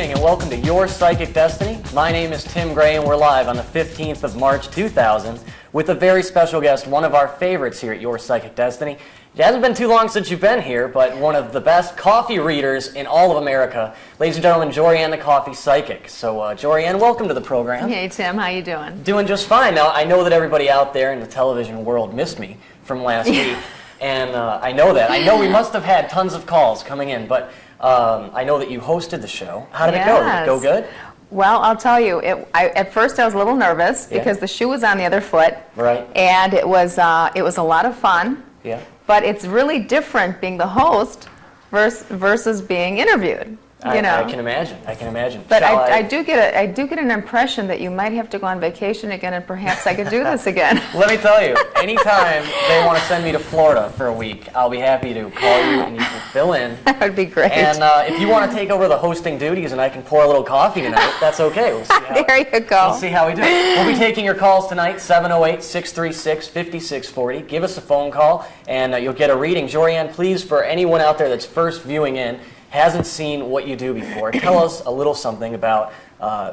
evening and welcome to Your Psychic Destiny. My name is Tim Gray and we're live on the 15th of March 2000 with a very special guest, one of our favorites here at Your Psychic Destiny. It hasn't been too long since you've been here, but one of the best coffee readers in all of America. Ladies and gentlemen, Jorianne the Coffee Psychic. So Jorianne, welcome to the program. Hey Tim, how you doing? Doing just fine. Now, I know that everybody out there in the television world missed me from last week, and I know that. I know we must have had tons of calls coming in, but I know that you hosted the show. How did it go? Did it go good? Well, I'll tell you, at first I was a little nervous because the shoe was on the other foot. Right. And it was a lot of fun. Yeah. But it's really different being the host versus being interviewed. You know. I can imagine. I can imagine. But I do get an impression that you might have to go on vacation again, and perhaps I could do this again. Let me tell you, anytime they want to send me to Florida for a week, I'll be happy to call you and you can fill in. That would be great. And if you want to take over the hosting duties and I can pour a little coffee tonight, that's okay. We'll see how, there you go. We'll see how we do. We'll be taking your calls tonight, 708-636-5640. Give us a phone call and you'll get a reading. Jorianne, please, for anyone out there that's first viewing in, hasn't seen what you do before, tell us a little something about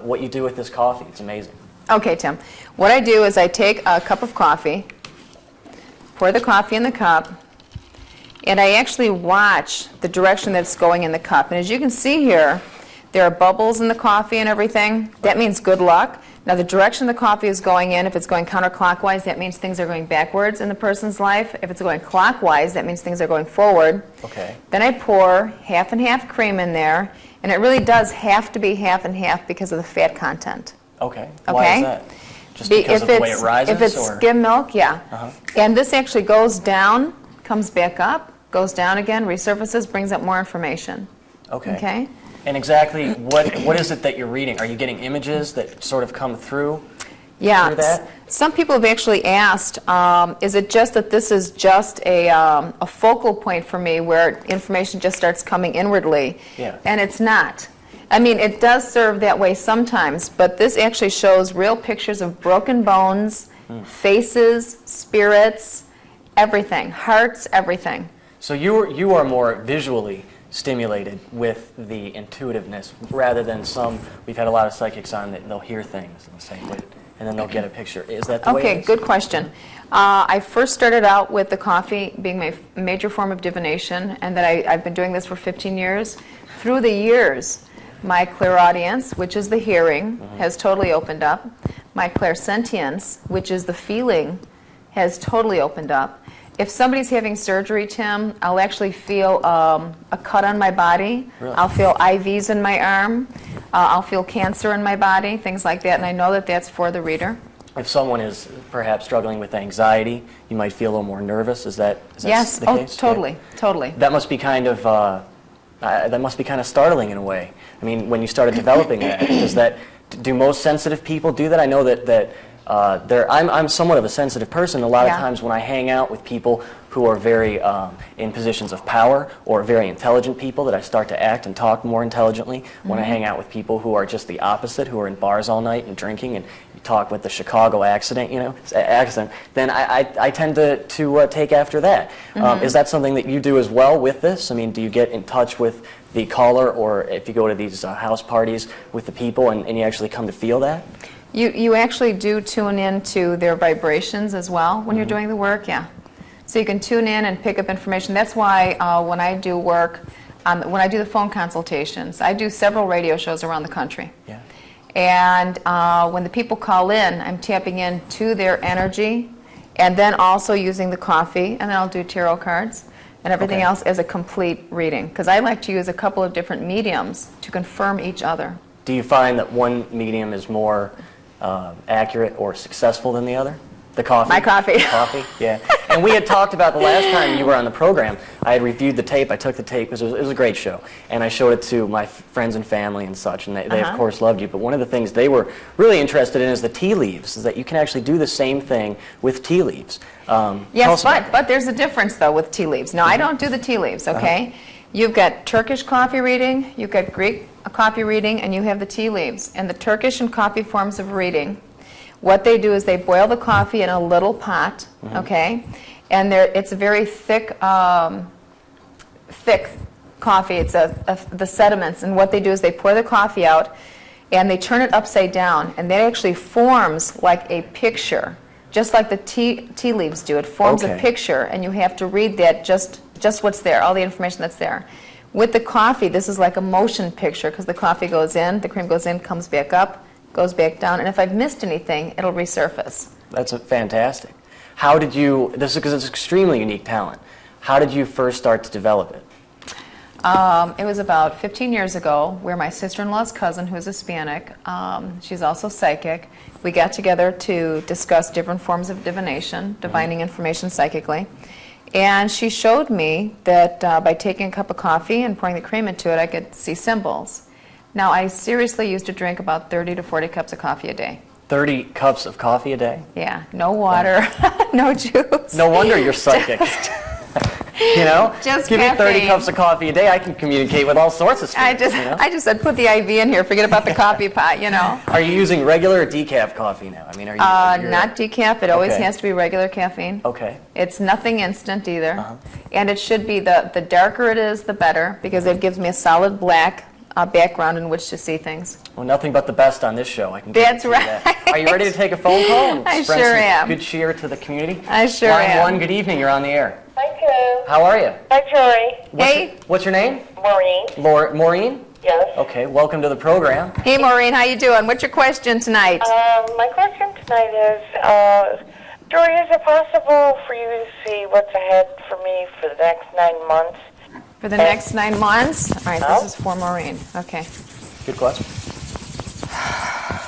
what you do with this coffee. It's amazing. Okay, Tim. What I do is I take a cup of coffee, pour the coffee in the cup, and I actually watch the direction that's going in the cup. And as you can see here, there are bubbles in the coffee and everything. That means good luck. Now, the direction the coffee is going in, if it's going counterclockwise, that means things are going backwards in the person's life. If it's going clockwise, that means things are going forward. Okay. Then I pour half and half cream in there, and it really does have to be half and half because of the fat content. Okay. Why is that? Just because of the way it rises? If it's skim milk, yeah. And this actually goes down, comes back up, goes down again, resurfaces, brings up more information. Okay. Okay? And exactly what is it that you're reading? Are you getting images that sort of come through? Yeah. Through that? Some people have actually asked, is it just that this is just a focal point for me where information just starts coming inwardly? Yeah. And it's not. I mean, it does serve that way sometimes, but this actually shows real pictures of broken bones, faces, spirits, everything, hearts, everything. So you are more visually stimulated with the intuitiveness rather than some. We've had a lot of psychics on that they'll hear things and say, wait, and then they'll get a picture. Is that the way it Okay, is? good question. I first started out with the coffee being my major form of divination, and that I've been doing this for 15 years. Through the years, my clairaudience, which is the hearing, has totally opened up. My clairsentience, which is the feeling, has totally opened up. If somebody's having surgery, Tim, I'll actually feel a cut on my body. Really? I'll feel IVs in my arm. I'll feel cancer in my body, things like that, and I know that that's for the reader. If someone is perhaps struggling with anxiety, you might feel a little more nervous. Is that Yes. the case? Totally, Yeah. totally. That must be kind of startling in a way. I mean, when you started developing that, do most sensitive people do that? I know that I'm somewhat of a sensitive person. A lot of times when I hang out with people who are very in positions of power or very intelligent people, that I start to act and talk more intelligently. When I hang out with people who are just the opposite, who are in bars all night and drinking, and you talk with the Chicago accent, then I tend to take after that. Is that something that you do as well with this? I mean, do you get in touch with the caller, or if you go to these house parties with the people and you actually come to feel that? You actually do tune into their vibrations as well when you're doing the work, yeah. So you can tune in and pick up information. That's why when I do work, when I do the phone consultations, I do several radio shows around the country. Yeah. And when the people call in, I'm tapping into their energy, and then also using the coffee, and then I'll do tarot cards and everything else as a complete reading. Because I like to use a couple of different mediums to confirm each other. Do you find that one medium is more accurate or successful than the other? The coffee? My coffee. The coffee, yeah. And we had talked about the last time you were on the program. I had reviewed the tape. I took the tape because it was a great show. And I showed it to my friends and family and such, and they of course loved you. But one of the things they were really interested in is the tea leaves, is that you can actually do the same thing with tea leaves. Yes, but there's a difference, though, with tea leaves. Now, I don't do the tea leaves, okay? You've got Turkish coffee reading, you've got Greek coffee reading, and you have the tea leaves. And the Turkish and coffee forms of reading, what they do is they boil the coffee in a little pot, okay? And it's a very thick coffee. It's the sediments, and what they do is they pour the coffee out, and they turn it upside down, and that actually forms like a picture, just like the tea leaves do. It forms a picture, and you have to read that just what's there, all the information that's there. With the coffee, this is like a motion picture because the coffee goes in, the cream goes in, comes back up, goes back down, and if I've missed anything, it'll resurface. That's fantastic. How did you, this is because it's extremely unique talent, how did you first start to develop it? It was about 15 years ago where my sister-in-law's cousin, who's Hispanic, she's also psychic, we got together to discuss different forms of divination, divining information psychically. And she showed me that by taking a cup of coffee and pouring the cream into it, I could see symbols. Now, I seriously used to drink about 30 to 40 cups of coffee a day. 30 cups of coffee a day? Yeah, no water, no juice. No wonder you're psychic. You know? Just give me 30 caffeine. cups of coffee a day, I can communicate with all sorts of spirits. I just said put the IV in here, forget about the coffee pot, you know. Are you using regular or decaf coffee now? I mean, are you not decaf, it always Okay. has to be regular caffeine. Okay. It's nothing instant either. And it should be, the darker it is, the better, because it gives me a solid black background in which to see things. Well, nothing but the best on this show. I can That's guarantee that. right. Are you ready to take a phone call and I spread sure some am. good cheer to the community? I sure Line am. 1, good evening. You're on the air. Hi, Joe. How are you? Hi, Jory. What's your name? Maureen. Maureen? Yes. Okay, welcome to the program. Hey Maureen, how you doing? What's your question tonight? My question tonight is, Jory, is it possible for you to see what's ahead for me for the next 9 months? For the next 9 months? All right, Oh. this is for Maureen. Okay. Good question.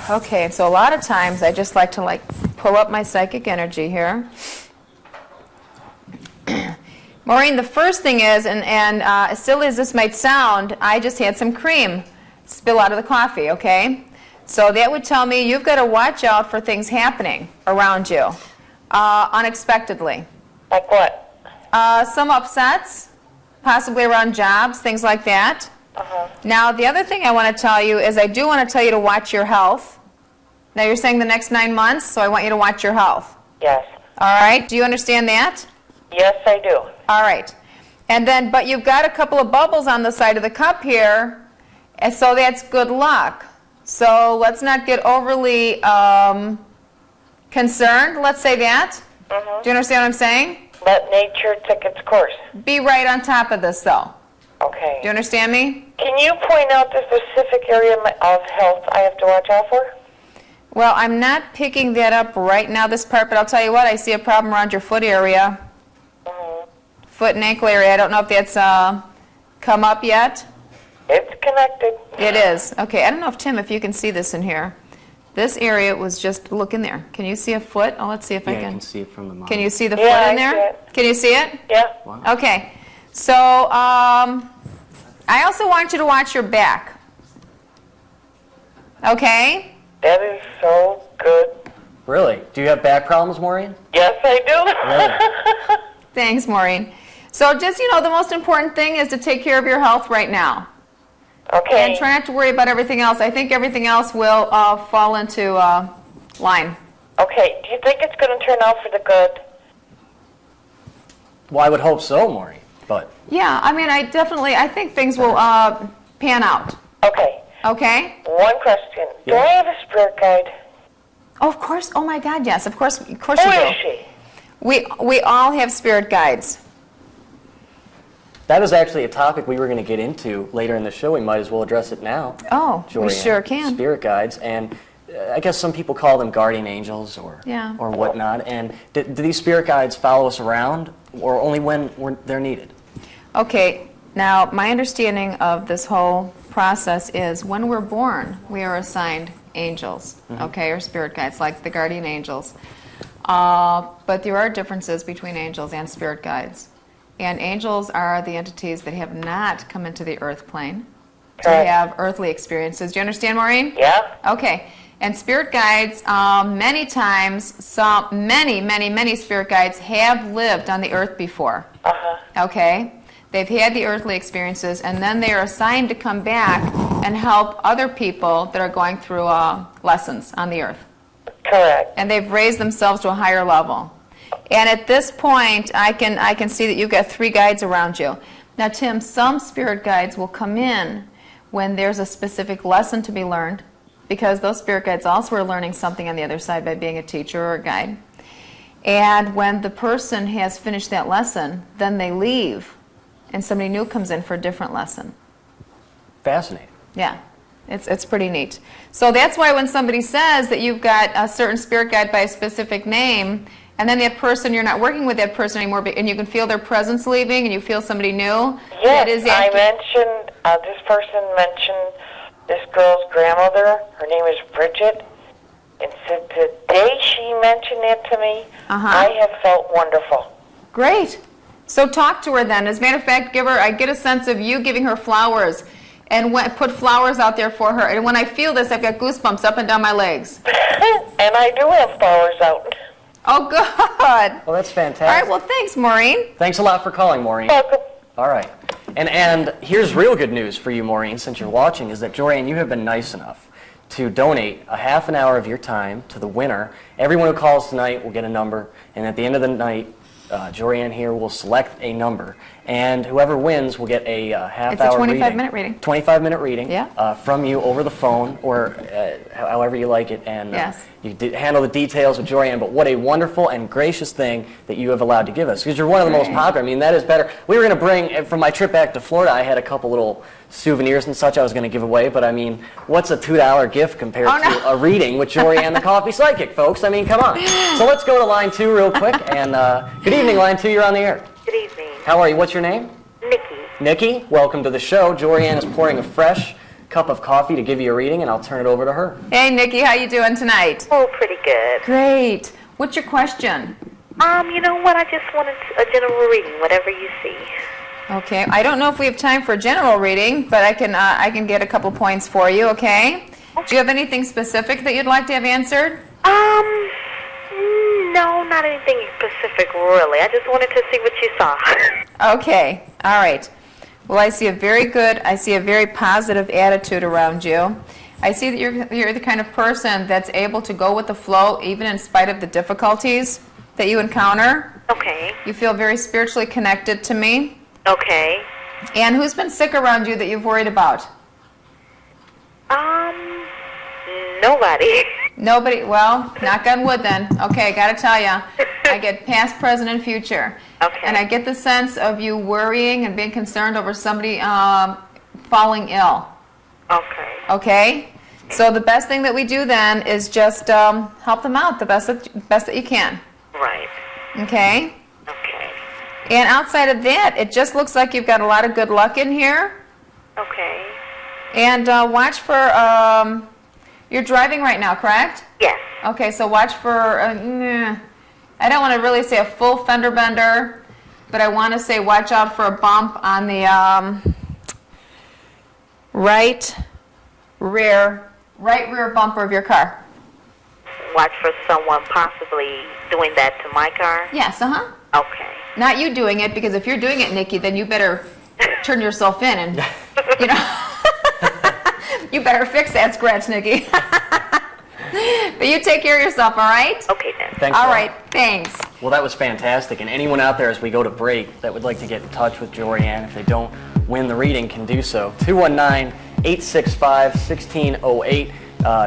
Okay, so a lot of times I just like to pull up my psychic energy here. Maureen, the first thing is, and as silly as this might sound, I just had some cream spill out of the coffee, okay? So that would tell me you've got to watch out for things happening around you unexpectedly. Like what? Some upsets, possibly around jobs, things like that. Now, the other thing I want to tell you is I do want to tell you to watch your health. Now, you're saying the next 9 months, so I want you to watch your health. Yes. All right? Do you understand that? Yes, I do. All right. And then, but you've got a couple of bubbles on the side of the cup here, and so that's good luck. So let's not get overly concerned, let's say that. Do you understand what I'm saying? Let nature take its course. Be right on top of this, though. Okay. Do you understand me? Can you point out the specific area of health I have to watch out for? Well, I'm not picking that up right now, this part, but I'll tell you what, I see a problem around your foot area. Foot and ankle area. I don't know if that's come up yet. It's connected. It is. Okay, I don't know if you can see this in here. This area was just, look in there. Can you see a foot? Oh, let's see if I Yeah, I can. can see it from the monitor. Can you see the Yeah, foot in I there? see it. Can you see it? Yeah. Wow. Okay. So, I also want you to watch your back. Okay? That is so good. Really? Do you have back problems, Maureen? Yes, I do. Thanks, Maureen. So just, the most important thing is to take care of your health right now. Okay. And try not to worry about everything else. I think everything else will fall into line. Okay. Do you think it's going to turn out for the good? Well, I would hope so, Maureen. But Yeah, I mean, I think things will pan out. Okay. Okay? One question. Do Yeah. I have a spirit guide? Oh, of course. Oh my God, yes. Of course Who you do. is she? We all have spirit guides. that is actually a topic we were going to get into later in the show. We might as well address it now. Oh, we Jorianne. sure can. Spirit guides, and I guess some people call them guardian angels or Yeah. or whatnot. And do these spirit guides follow us around, or only when they're needed? Okay, now my understanding of this whole process is when we're born, we are assigned angels, okay, or spirit guides, like the guardian angels. But there are differences between angels and spirit guides. And angels are the entities that have not come into the earth plane to Correct. have earthly experiences. Do you understand, Maureen? Yeah. Okay. And spirit guides, many times, many spirit guides have lived on the earth before. Okay? They've had the earthly experiences, and then they are assigned to come back and help other people that are going through lessons on the earth. Correct. And they've raised themselves to a higher level. And at this point, I can see that you've got 3 guides around you. Now, Tim, some spirit guides will come in when there's a specific lesson to be learned, because those spirit guides also are learning something on the other side by being a teacher or a guide. And when the person has finished that lesson, then they leave, and somebody new comes in for a different lesson. Fascinating. Yeah, it's pretty neat. So that's why when somebody says that you've got a certain spirit guide by a specific name, and then that person, you're not working with that person anymore, and you can feel their presence leaving, and you feel somebody new. Yes, that is I mentioned, this person mentioned this girl's grandmother. Her name is Bridget. And since the day she mentioned it to me, I have felt wonderful. Great. So talk to her then. As a matter of fact, I get a sense of you giving her flowers, and put flowers out there for her. And when I feel this, I've got goosebumps up and down my legs. And I do have flowers out. Oh, good. Well, that's fantastic. All right, well, thanks, Maureen. Thanks a lot for calling, Maureen. Welcome. All right. And here's real good news for you, Maureen, since you're watching, is that Jorianne, you have been nice enough to donate a half an hour of your time to the winner. Everyone who calls tonight will get a number, and at the end of the night, Jorianne here will select a number, and whoever wins will get a half-hour reading. It's a 25-minute reading. 25-minute reading. Yeah. From you over the phone, or however you like it, and Yes. you handle the details with Jorianne. But what a wonderful and gracious thing that you have allowed to give us, because you're one of the most popular. I mean, that is better. We were going to bring, from my trip back to Florida, I had a couple little souvenirs and such I was going to give away, but I mean, what's a $2 gift compared to a reading with Jorianne the Coffee Psychic, folks? I mean, come on. So let's go to line 2 real quick, and good evening, line 2, you're on the air. Good evening. How are you? What's your name? Nikki. Nikki, welcome to the show. Jorianne is pouring a fresh cup of coffee to give you a reading, and I'll turn it over to her. Hey, Nikki, how you doing tonight? Oh, pretty good. Great. What's your question? You know what? I just wanted a general reading, whatever you see. Okay, I don't know if we have time for a general reading, but I can get a couple points for you, okay? Do you have anything specific that you'd like to have answered? No, not anything specific, really. I just wanted to see what you saw. Okay, all right. Well, I see a very positive attitude around you. I see that you're the kind of person that's able to go with the flow even in spite of the difficulties that you encounter. Okay. You feel very spiritually connected to me. Okay. And who's been sick around you that you've worried about? Nobody. Nobody. Well, knock on wood then. Okay, I gotta tell you, I get past, present, and future. Okay. And I get the sense of you worrying and being concerned over somebody falling ill. Okay. Okay? So the best thing that we do then is just help them out the best that you can. Right. Okay? Okay. And outside of that, it just looks like you've got a lot of good luck in here. Okay. And watch for, you're driving right now, correct? Yes. Okay, so watch for, I don't want to really say a full fender bender, but I want to say watch out for a bump on the right rear bumper of your car. Watch for someone possibly doing that to my car? Yes, uh-huh. Okay. Not you doing it, because if you're doing it, Nikki, then you better turn yourself in and, you know, you better fix that scratch, Nikki. But you take care of yourself, all right? Okay, then. Thanks. All a lot. right, thanks. Well, that was fantastic. And anyone out there as we go to break that would like to get in touch with Jorianne, if they don't win the reading, can do so. 219-865-1608.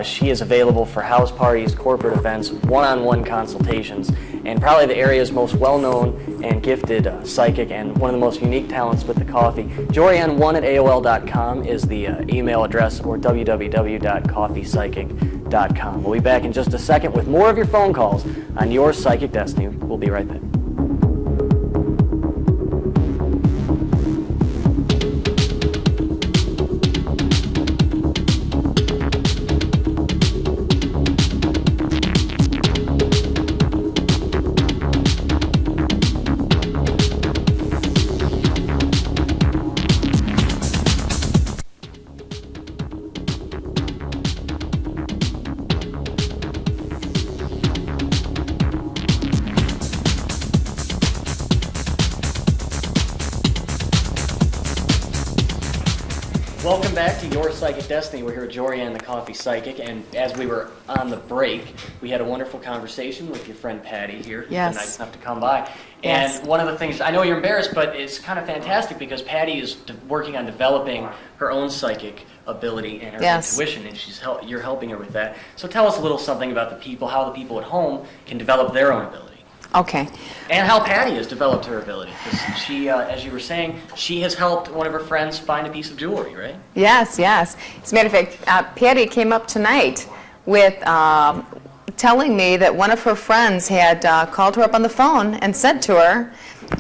She is available for house parties, corporate events, one-on-one consultations, and probably the area's most well-known and gifted psychic and one of the most unique talents with the coffee. Jorianne1@AOL.com is the email address, or www.coffeepsychic.com. We'll be back in just a second with more of your phone calls on Your Psychic Destiny. We'll be right back. Welcome back to Your Psychic Destiny. We're here with Jorianne, the Coffee Psychic, and as we were on the break, we had a wonderful conversation with your friend Patty here, who's Yes. been nice enough to come by. Yes. And one of the things, I know you're embarrassed, but it's kind of fantastic because Patty is working on developing her own psychic ability and her Yes. intuition, and you're helping her with that. So tell us a little something about the people, how the people at home can develop their own ability. Okay. And how Patty has developed her ability. Because she, as you were saying, she has helped one of her friends find a piece of jewelry, right? Yes, yes. As a matter of fact, Patty came up tonight with telling me that one of her friends had called her up on the phone and said to her,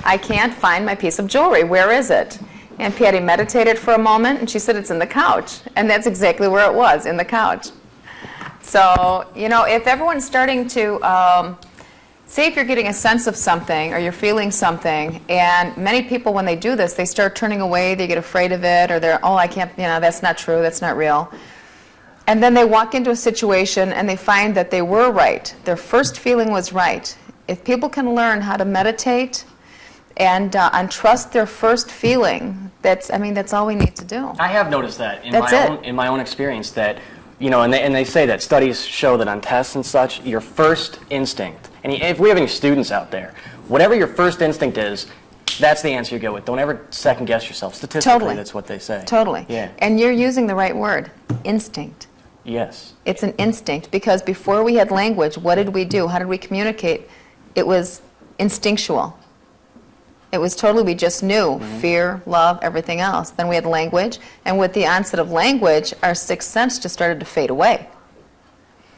I can't find my piece of jewelry. Where is it? And Patty meditated for a moment, and she said, it's in the couch. And that's exactly where it was, in the couch. So, you know, if everyone's starting to... say if you're getting a sense of something or you're feeling something, and many people when they do this, they start turning away, they get afraid of it, or they're, oh, I can't, you know, that's not true, that's not real. And then they walk into a situation and they find that they were right. Their first feeling was right. If people can learn how to meditate and trust their first feeling, that's all we need to do. I have noticed that in my own experience that, you know, and they say that studies show that on tests and such, your first instinct, and if we have any students out there, whatever your first instinct is, that's the answer you go with. Don't ever second guess yourself. Statistically, Totally. That's what they say. Totally. Yeah. And you're using the right word, instinct. Yes. It's an instinct, because before we had language, what did we do? How did we communicate? It was instinctual. It was totally, we just knew, fear, love, everything else. Then we had language, and with the onset of language, our sixth sense just started to fade away.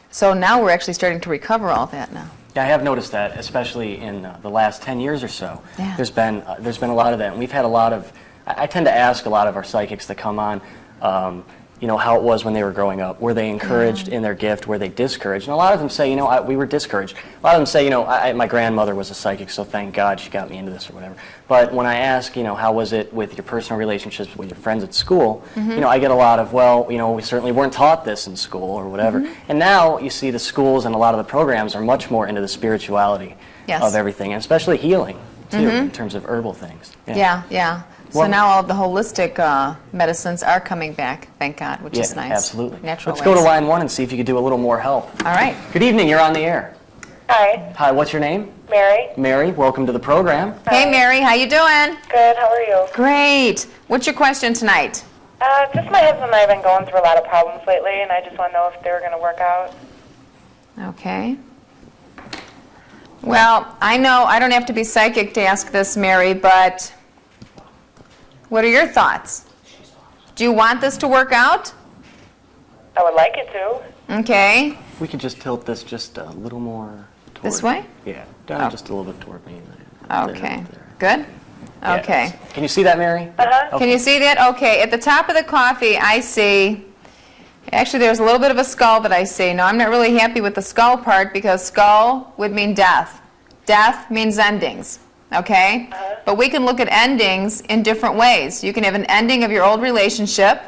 So now we're actually starting to recover all that now. Yeah, I have noticed that, especially in the last 10 years or so. Yeah. There's been a lot of that, and we've had a lot of. I tend to ask a lot of our psychics that come on, you know, how it was when they were growing up. Were they encouraged in their gift? Were they discouraged? And a lot of them say, you know, we were discouraged. A lot of them say, you know, my grandmother was a psychic, so thank God she got me into this or whatever. But when I ask, you know, how was it with your personal relationships with your friends at school, you know, I get a lot of, well, you know, we certainly weren't taught this in school or whatever. And now you see the schools and a lot of the programs are much more into the spirituality of everything, and especially healing, too, in terms of herbal things. Yeah. So Well- now all of the holistic medicines are coming back, thank God, which is nice. Absolutely. Natural Let's go to ways. line one and see if you could do a little more help. All right. Good evening, you're on the air. Hi, Hi, what's your name? Mary. Mary, welcome to the program. Hey, Mary, how you doing? Good, how are you? Great. What's your question tonight? Just my husband and I have been going through a lot of problems lately, and I just want to know if they're going to work out. Okay. Well, I know I don't have to be psychic to ask this, Mary, but what are your thoughts? Do you want this to work out? I would like it to. Okay. We could just tilt this just a little more toward... This way? Yeah, down just a little bit toward me. Okay. There. Good? Yeah. Okay. Can you see that, Mary? Uh-huh. Can you see that? Okay. At the top of the coffee, I see... Actually, there's a little bit of a skull that I see. Now, I'm not really happy with the skull part because skull would mean death. Death means endings. Okay? But we can look at endings in different ways. You can have an ending of your old relationship,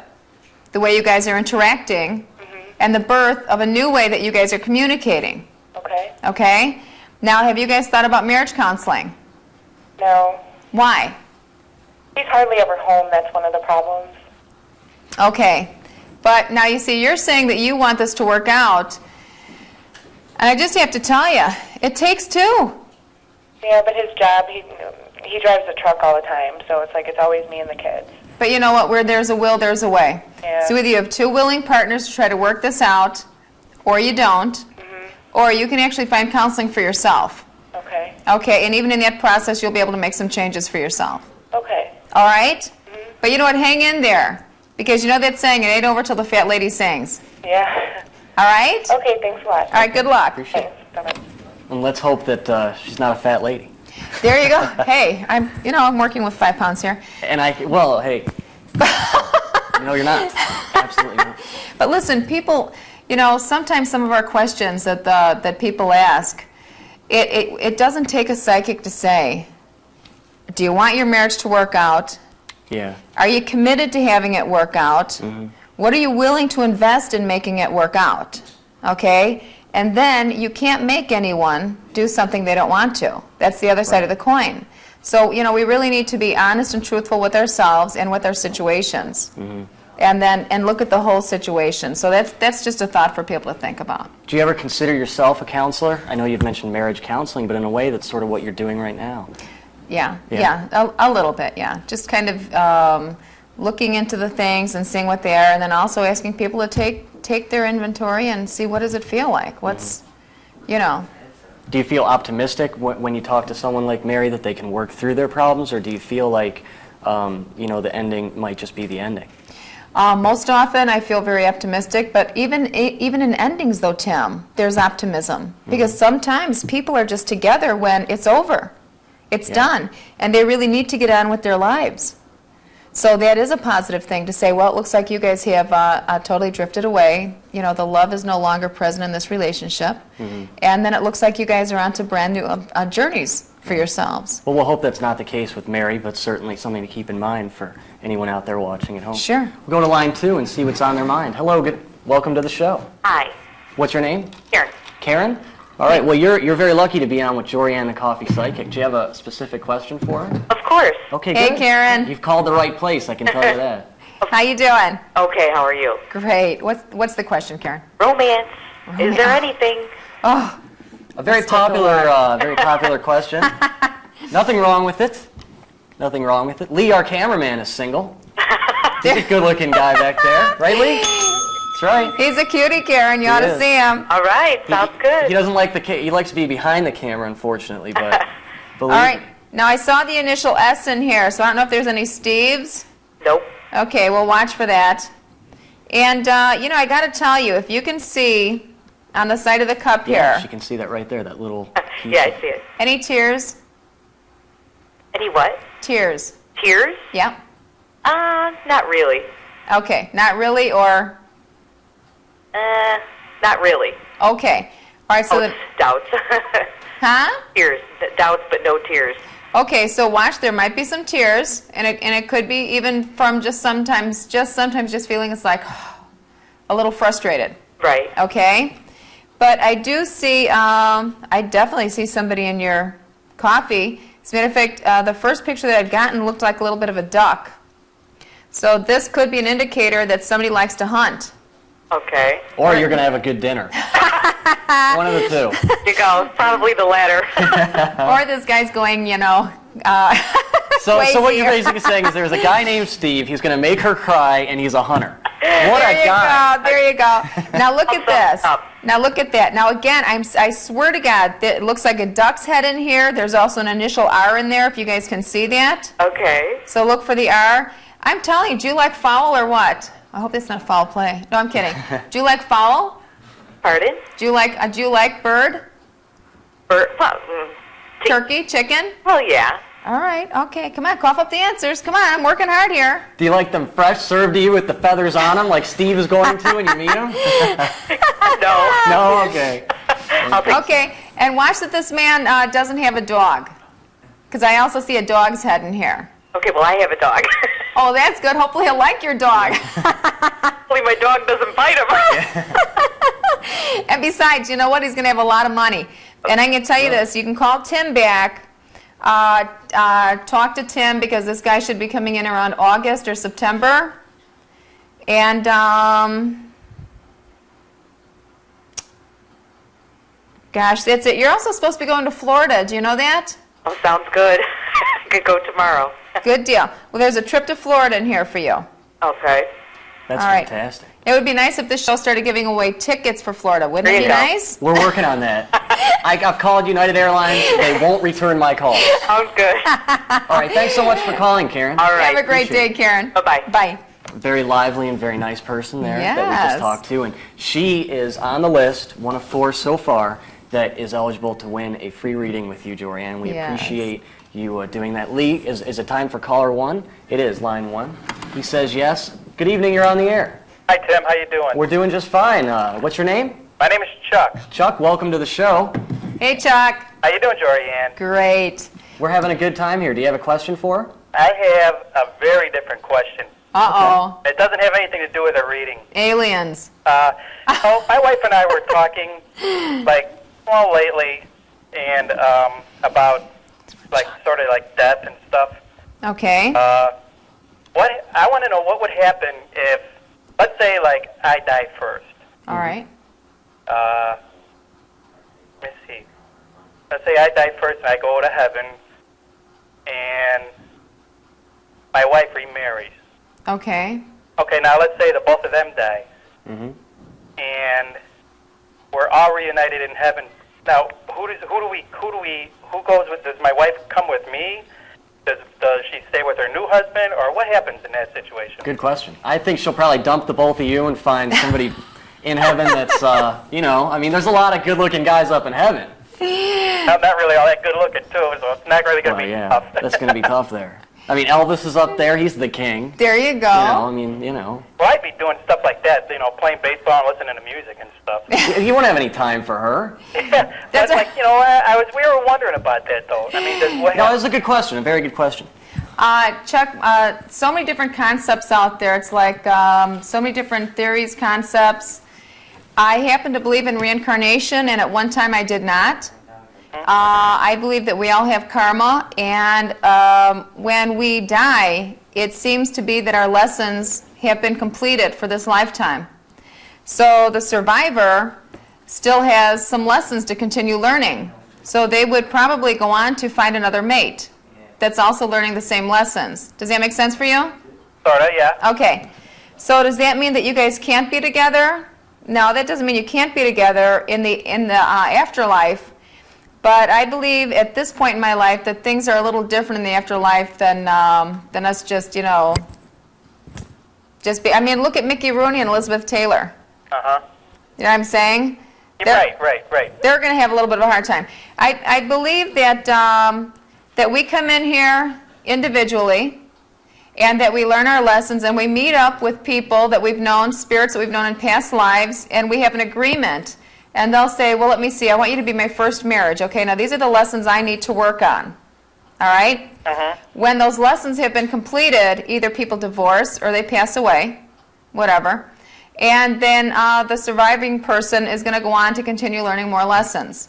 the way you guys are interacting, and the birth of a new way that you guys are communicating. Okay. Okay? Now, have you guys thought about marriage counseling? No. Why? He's hardly ever home. That's one of the problems. Okay. But now you see, you're saying that you want this to work out. And I just have to tell you, it takes two. Yeah, but his job, he drives a truck all the time, so it's like it's always me and the kids. But you know what? Where there's a will, there's a way. Yeah. So either you have two willing partners to try to work this out, or you don't, or you can actually find counseling for yourself. Okay. Okay, and even in that process, you'll be able to make some changes for yourself. Okay. All right? But you know what? Hang in there. Because you know that saying, it ain't over till the fat lady sings. Yeah. All right? Okay, thanks a lot. All right, good luck. Appreciate it. Thanks. Bye-bye. And let's hope that she's not a fat lady. There you go. Hey, I'm working with 5 pounds here. And hey. No, you're not. Absolutely not. But listen, people, sometimes some of our questions that people ask, it doesn't take a psychic to say, do you want your marriage to work out? Yeah. Are you committed to having it work out? What are you willing to invest in making it work out? Okay? And then you can't make anyone do something they don't want to. That's the other side of the coin. So, we really need to be honest and truthful with ourselves and with our situations. and look at the whole situation. So that's just a thought for people to think about. Do you ever consider yourself a counselor? I know you've mentioned marriage counseling, but in a way that's sort of what you're doing right now. Yeah, a little bit, yeah. Just kind of looking into the things and seeing what they are, and then also asking people to take their inventory and see what does it feel like. What's, you know. Do you feel optimistic when you talk to someone like Mary that they can work through their problems, or do you feel like, the ending might just be the ending? Most often I feel very optimistic, but even in endings though, Tim, there's optimism. Because sometimes people are just together when it's over. It's done. And they really need to get on with their lives. So that is a positive thing to say, well, it looks like you guys have totally drifted away. You know, the love is no longer present in this relationship. And then it looks like you guys are onto brand new journeys for yourselves. Well, we'll hope that's not the case with Mary, but certainly something to keep in mind for anyone out there watching at home. Sure. We'll go to line 2 and see what's on their mind. Hello, welcome to the show. Hi. What's your name? Karen. Karen? All right, well, you're very lucky to be on with Jorianne the Coffee Psychic. Do you have a specific question for her? Of course. Okay, Hey, good. Karen. You've called the right place, I can tell you that. How you doing? Okay, how are you? Great. What's the question, Karen? Romance. Is there anything? Oh, A very Let's take a popular question. Nothing wrong with it. Nothing wrong with it. Lee, our cameraman, is single. He's a good-looking guy back there. Right, Lee? That's right. he's a cutie, Karen. You ought to is. see him. All right, sounds good. He doesn't like he likes to be behind the camera, unfortunately, but believe All right. Now, I saw the initial S in here, so I don't know if there's any Steves. Nope. Okay, we'll watch for that. And, I got to tell you, if you can see on the side of the cup Yeah, here, she can see that right there, that little piece. Yeah, I see it. any tears? Any what? Tears. Tears? Yep. Not really. Okay, not really, or? Not really. Okay. All right, so Doubts. huh? Tears. Doubts, but no tears. Okay, so watch, there might be some tears, and it could be even from just sometimes feeling it's like a little frustrated. Right. Okay? But I do see, I definitely see somebody in your coffee. As a matter of fact, the first picture that I'd gotten looked like a little bit of a duck. So this could be an indicator that somebody likes to hunt. Okay. Or you're going to have a good dinner. One of the two. You go. Probably the latter. Or this guy's going, So what you're crazy. basically saying is there's a guy named Steve, he's going to make her cry, and he's a hunter. What There a you guy. go. There you go. Now look at this. Up. Now look at that. Now again, I swear to God, it looks like a duck's head in here. There's also an initial R in there, if you guys can see that. Okay. So look for the R. I'm telling you, do you like fowl or what? I hope that's not foul play. No, I'm kidding. Do you like fowl? Pardon? Do you like bird? Well, Turkey? Chicken? well, yeah. All right. Okay. Come on. Cough up the answers. Come on. I'm working hard here. Do you like them fresh, served to you with the feathers on them, like Steve is going to when you meet him? No. No? Okay. I'll take Okay. And watch that this man doesn't have a dog. Because I also see a dog's head in here. Okay, well, I have a dog. Oh, that's good. Hopefully he'll like your dog. Hopefully my dog doesn't bite him. And besides, you know what? He's going to have a lot of money. And I'm going to tell you this. You can call Tim back. Talk to Tim because this guy should be coming in around August or September. And gosh, that's it. You're also supposed to be going to Florida. Do you know that? Oh, sounds good. I could go tomorrow. Good deal. Well, there's a trip to Florida in here for you. Okay. That's All right. fantastic. It would be nice if this show started giving away tickets for Florida. Wouldn't There it be you go. nice? We're working on that. I've called United Airlines. They won't return my calls. Sounds good. All right. Thanks so much for calling, Karen. All right. Have a great appreciate day, Karen. Bye-bye. Bye. Very lively and very nice person there that we Yes. just talked to. And she is on the list, one of 4 so far, that is eligible to win a free reading with you, Jorianne. We Yes. appreciate you doing that. Lee, is it time for caller 1? It is, line 1. He says yes. Good evening, you're on the air. Hi, Tim. How you doing? We're doing just fine. What's your name? My name is Chuck. Chuck, welcome to the show. Hey, Chuck. How you doing, Jorianne? Great. We're having a good time here. Do you have a question for her? I have a very different question. Uh-oh. It doesn't have anything to do with a reading. Aliens. So my wife and I were talking, lately, and about, sort of like death and stuff. Okay. I want to know what would happen if, let's say, like, I die first. All right. Let me see. Let's say I die first and I go to heaven, and my wife remarries. Okay. Okay, now let's say the both of them die, and we're all reunited in heaven. Now, who goes with? Does my wife come with me? Does she stay with her new husband, or what happens in that situation? Good question. I think she'll probably dump the both of you and find somebody in heaven that's, you know, I mean, there's a lot of good-looking guys up in heaven. I'm not really all that good looking too, so it's not really going to be tough. That's going to be tough there. I mean, Elvis is up there. He's the king. There you go. You know, I mean, you know. Well, I'd be doing stuff like that, you know, playing baseball and listening to music and stuff. You won't have any time for her. Yeah, that's like, you know, we were wondering about that though. I mean, what No, that's a good question. A very good question. Chuck, so many different concepts out there. It's like so many different theories, concepts. I happen to believe in reincarnation, and at one time I did not. I believe that we all have karma, and when we die, it seems to be that our lessons have been completed for this lifetime. So the survivor still has some lessons to continue learning. So they would probably go on to find another mate that's also learning the same lessons. Does that make sense for you? Sort of, yeah. Okay. So does that mean that you guys can't be together? No, that doesn't mean you can't be together in the afterlife. But I believe at this point in my life that things are a little different in the afterlife than us just, you know, I mean, look at Mickey Rooney and Elizabeth Taylor. Uh-huh. You know what I'm saying? Right. They're going to have a little bit of a hard time. I believe that that we come in here individually, and that we learn our lessons, and we meet up with people that we've known, spirits that we've known in past lives, and we have an agreement. And they'll say, well, let me see, I want you to be my first marriage. Okay, now these are the lessons I need to work on. All right? When those lessons have been completed, either people divorce or they pass away, whatever. And then the surviving person is going to go on to continue learning more lessons.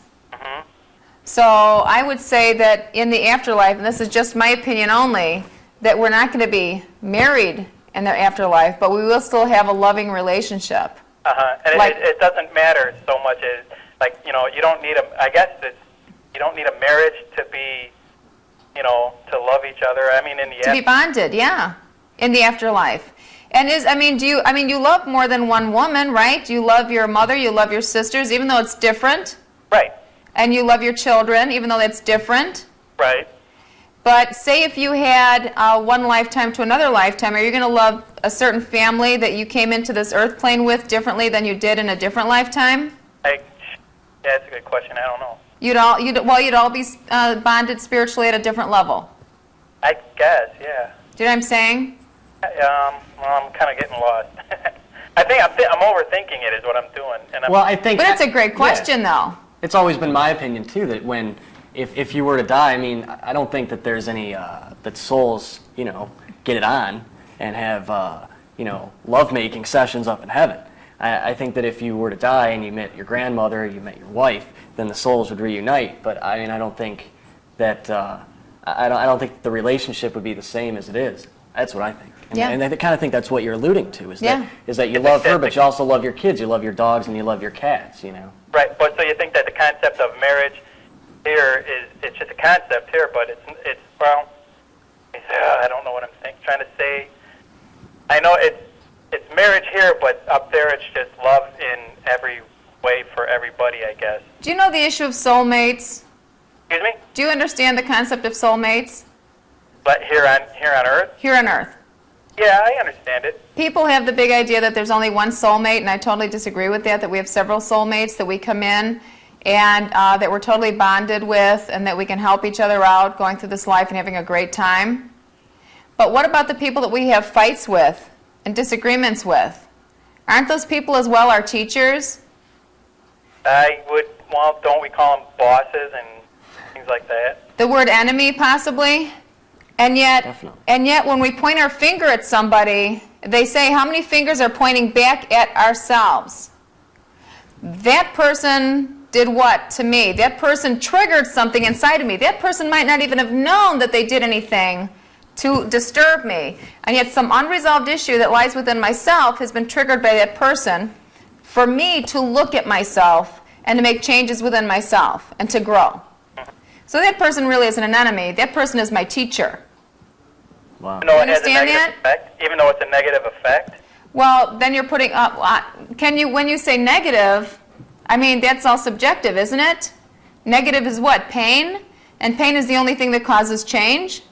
So I would say that in the afterlife, and this is just my opinion only, that we're not going to be married in the afterlife, but we will still have a loving relationship. And Like- it doesn't matter so much as, like, you know, you don't need you don't need a marriage to be, you know, to love each other. I mean, in the To be bonded, yeah, in the afterlife. And you love more than one woman, right? You love your mother, you love your sisters, even though it's different. Right. And you love your children, even though that's different. Right. But say if you had one lifetime to another lifetime, are you going to love a certain family that you came into this earth plane with differently than you did in a different lifetime? Yeah, that's a good question. I don't know. You'd all be bonded spiritually at a different level. I guess, yeah. Do you know what I'm saying? Well, I'm kind of getting lost. I think I'm overthinking it is what I'm doing. And Well, I think. But it's a great question, though. It's always been my opinion too that if you were to die, I mean, I don't think that there's any that souls, you know, get it on and have you know, love-making sessions up in heaven. I think that if you were to die and you met your grandmother, you met your wife, then the souls would reunite. But I mean, I don't think that I don't think the relationship would be the same as it is. That's what I think. And I kind of think that's what you're alluding to, is that you love her, but you also love your kids, you love your dogs, and you love your cats, you know. Right, but so you think that the concept of marriage here it's just a concept here, but it's well, I don't know what I'm trying to say. I know it's marriage here, but up there it's just love in every way for everybody, I guess. Do you know the issue of soulmates? Excuse me? Do you understand the concept of soulmates? But here on Earth? Here on Earth. Yeah, I understand it. People have the big idea that there's only one soulmate, and I totally disagree with that we have several soulmates that we come in and that we're totally bonded with, and that we can help each other out going through this life and having a great time. But what about the people that we have fights with and disagreements with? Aren't those people as well our teachers? Don't we call them bosses and things like that? The word enemy, possibly? And yet when we point our finger at somebody, they say, how many fingers are pointing back at ourselves? That person did what to me? That person triggered something inside of me. That person might not even have known that they did anything to disturb me, and yet some unresolved issue that lies within myself has been triggered by that person for me to look at myself and to make changes within myself and to grow. So that person really isn't an enemy. That person is my teacher. Wow. Even though it has a understand negative that? effect, even though it's a negative effect. Well, then you're putting up, when you say negative, I mean, that's all subjective, isn't it? Negative is what? Pain? And pain is the only thing that causes change?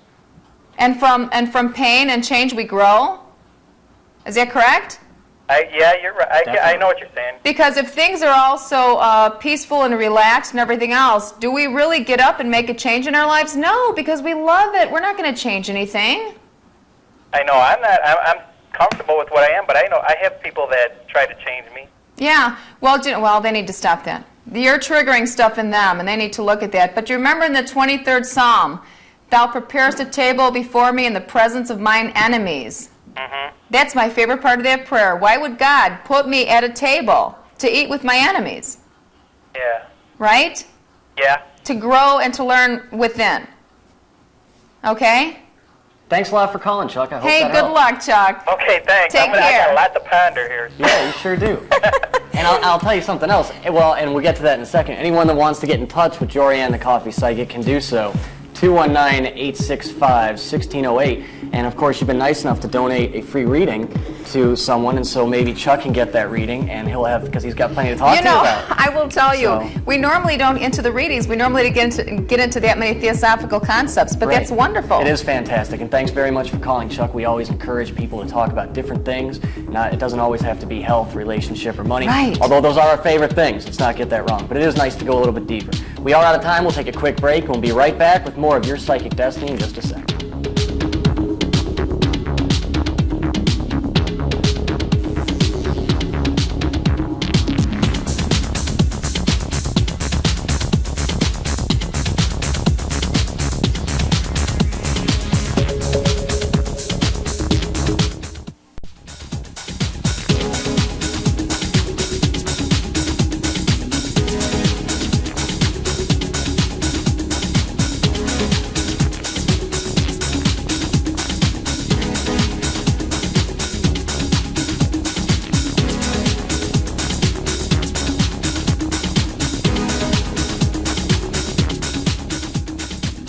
And from pain and change we grow? Is that correct? Yeah, you're right. I know what you're saying. Because if things are all so peaceful and relaxed and everything else, do we really get up and make a change in our lives? No, because we love it. We're not going to change anything. I know. I'm comfortable with what I am, but I know I have people that try to change me. Yeah. Well, they need to stop that. You're triggering stuff in them, and they need to look at that. But you remember in the 23rd Psalm, thou preparest a table before me in the presence of mine enemies. Mm-hmm. That's my favorite part of that prayer. Why would God put me at a table to eat with my enemies? Yeah. Right? Yeah. To grow and to learn within. Okay? Thanks a lot for calling, Chuck. I hope Hey, that good helped. luck, Chuck. Okay, thanks. Take I care. got a lot to ponder here. Yeah, you sure do. And I'll tell you something else. Well, and we'll get to that in a second. Anyone that wants to get in touch with Jorianne the Coffee Psychic can do so. 219-865-1608. And of course, you've been nice enough to donate a free reading to someone, and so maybe Chuck can get that reading, and he'll have, because he's got plenty to talk to you about. I will tell you, So- we normally don't into the readings. We normally get into that many theosophical concepts, but that's Right. wonderful. It is fantastic, and thanks very much for calling, Chuck. We always encourage people to talk about different things. It doesn't always have to be health, relationship, or money. Right. Although those are our favorite things. Let's not get that wrong. But it is nice to go a little bit deeper. We are out of time. We'll take a quick break. We'll be right back with more of Your Psychic Destiny in just a second.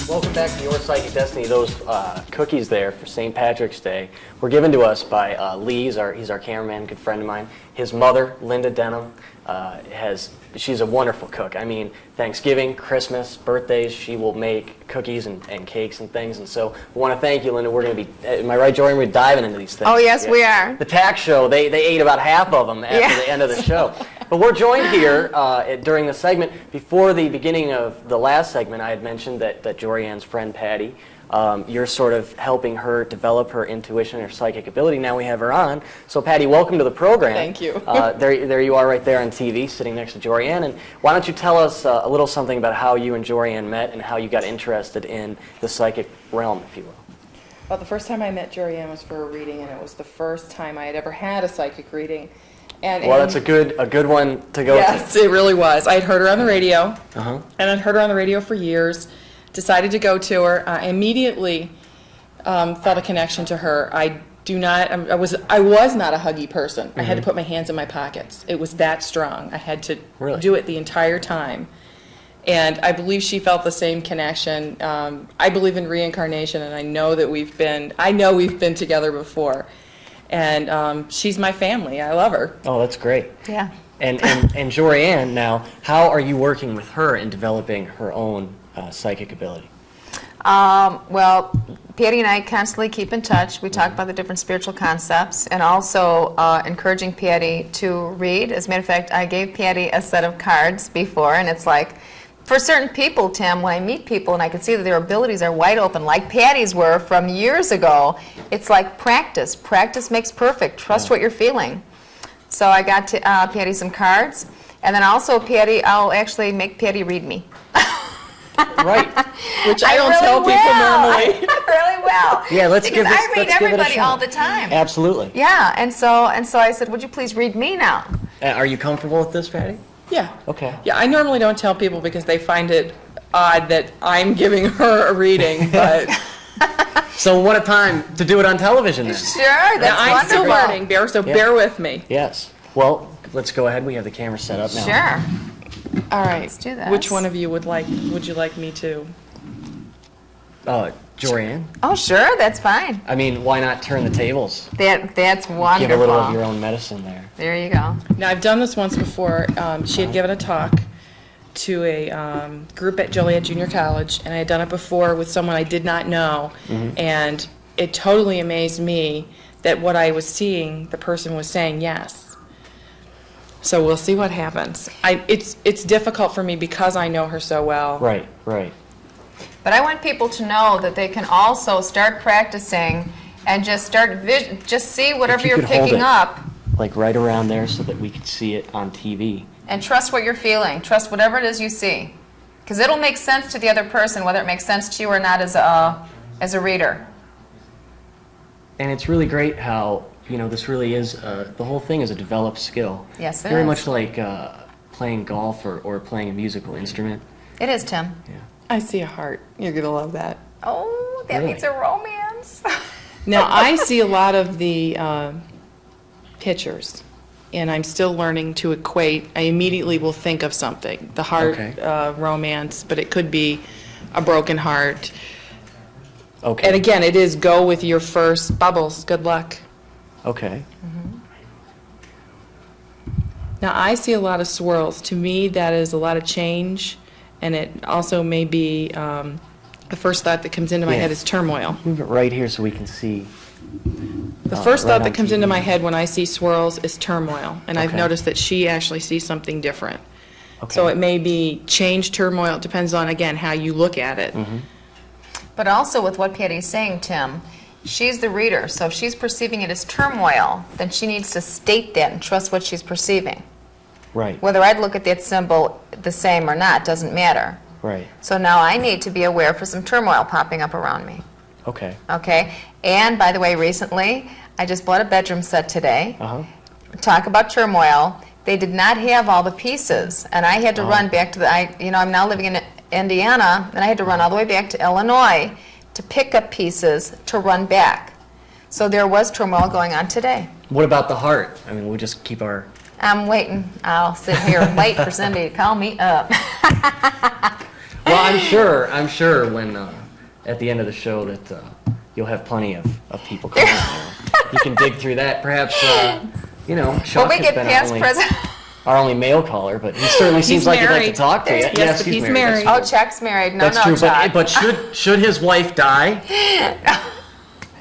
Welcome back to Your Psychic Destiny. Those cookies there for St. Patrick's Day were given to us by Lee. He's our cameraman, good friend of mine. His mother, Linda Denham, she's a wonderful cook. I mean, Thanksgiving, Christmas, birthdays, she will make cookies and cakes and things. And so we want to thank you, Linda. We're going to be, am I right, Jorianne? We're diving into these things. Oh, yes, we are. The tax show, they ate about half of them after the end of the show. But we're joined here during the segment. Before the beginning of the last segment, I had mentioned that Jorianne's friend Patty, you're sort of helping her develop her intuition, her psychic ability. Now we have her on. So Patty, welcome to the program. Thank you. There you are right there on TV, sitting next to Jorianne. And why don't you tell us a little something about how you and Jorianne met and how you got interested in the psychic realm, if you will. Well, the first time I met Jorianne was for a reading, and it was the first time I had ever had a psychic reading. Well, that's a good one to go yes, it really was. I had heard her on the radio, to. and I'd heard her on the radio for years. Decided to go to her. I immediately felt a connection to her. I was not a huggy person. I had to put my hands in my pockets. It was that strong. I had to do it the entire time. And I believe she felt the same connection. I believe in reincarnation, and I know we've been together before. And she's my family. I love her. Oh, that's great. Yeah. And Jorianne, now, how are you working with her in developing her own psychic ability? Well, Patty and I constantly keep in touch. We talk about the different spiritual concepts and also encouraging Patty to read. As a matter of fact, I gave Patty a set of cards before, and it's like, for certain people, Tim, when I meet people and I can see that their abilities are wide open, like Patty's were from years ago, it's like practice. Practice makes perfect. Trust what you're feeling. So I got Patty some cards, and then also Patty, I'll actually make Patty read me. Right. Which I don't tell people normally. I really will. Yeah, let's give Because this. I read let's give it a everybody shot. all the time. Absolutely. Yeah, and so I said, would you please read me now? Are you comfortable with this, Patty? Yeah. Okay. Yeah, I normally don't tell people because they find it odd that I'm giving her a reading, but So what a time to do it on television then. Sure, Now, that's I'm still wonderful. learning, bear with me. Yes. Well, let's go ahead. We have the camera set up now. Sure. All right. Let's do this. Which one of you would you like me to? Jorianne, Oh, sure, that's fine. I mean, why not turn the tables? That's wonderful. Give a little of your own medicine there. There you go. Now, I've done this once before. She had given a talk to a group at Joliet Junior College, and I had done it before with someone I did not know, and it totally amazed me that what I was seeing, the person was saying yes. So we'll see what happens. It's difficult for me because I know her so well. Right, right. But I want people to know that they can also start practicing and just just see whatever If you you're could hold picking it. up Like right around there so that we could see it on TV. and trust what you're feeling. Trust whatever it is you see. Because it'll make sense to the other person, whether it makes sense to you or not as a reader. And it's really great how, this really is, the whole thing is a developed skill. Yes, it Very is. much like playing golf or playing a musical instrument. It is, Tim. Yeah. I see a heart. You're going to love that. Oh, that Really? means a romance. Now, I see a lot of the pictures, and I'm still learning to equate. I immediately will think of something, the heart Okay. romance, but it could be a broken heart. Okay. And again, it is go with your first bubbles. Good luck. Okay. Now, I see a lot of swirls. To me, that is a lot of change, and it also may be the first thought that comes into my Yeah. head is turmoil. Move it right here so we can see. The first right thought on that comes into TV. my head when I see swirls is turmoil, and I've Okay. noticed that she actually sees something different. Okay. So it may be change, turmoil. It depends on, again, how you look at it. But also with what Patty's saying, Tim, she's the reader. So if she's perceiving it as turmoil, then she needs to state that and trust what she's perceiving. Right, Whether I'd look at that symbol the same or not doesn't matter. right. So now I need to be aware for some turmoil popping up around me. Okay. Okay? And by the way, recently, I just bought a bedroom set today. Uh-huh. Talk about turmoil. They did not have all the pieces, and I had to run back to I'm now living in Indiana, and I had to run all the way back to Illinois to pick up pieces to run back. So there was turmoil going on today. What about the heart? I mean, we'll just keep our... I'm waiting. I'll sit here and wait for Cindy to call me up. Well, I'm sure when, at the end of the show that you'll have plenty of people calling there. You can dig through that. Perhaps, Chuck When we has get been past president. our only male caller, but he certainly seems like he'd like to married. talk to you. Yes, but he's married. Oh, Chuck's married. No, That's no, true, Chuck. but should his wife die,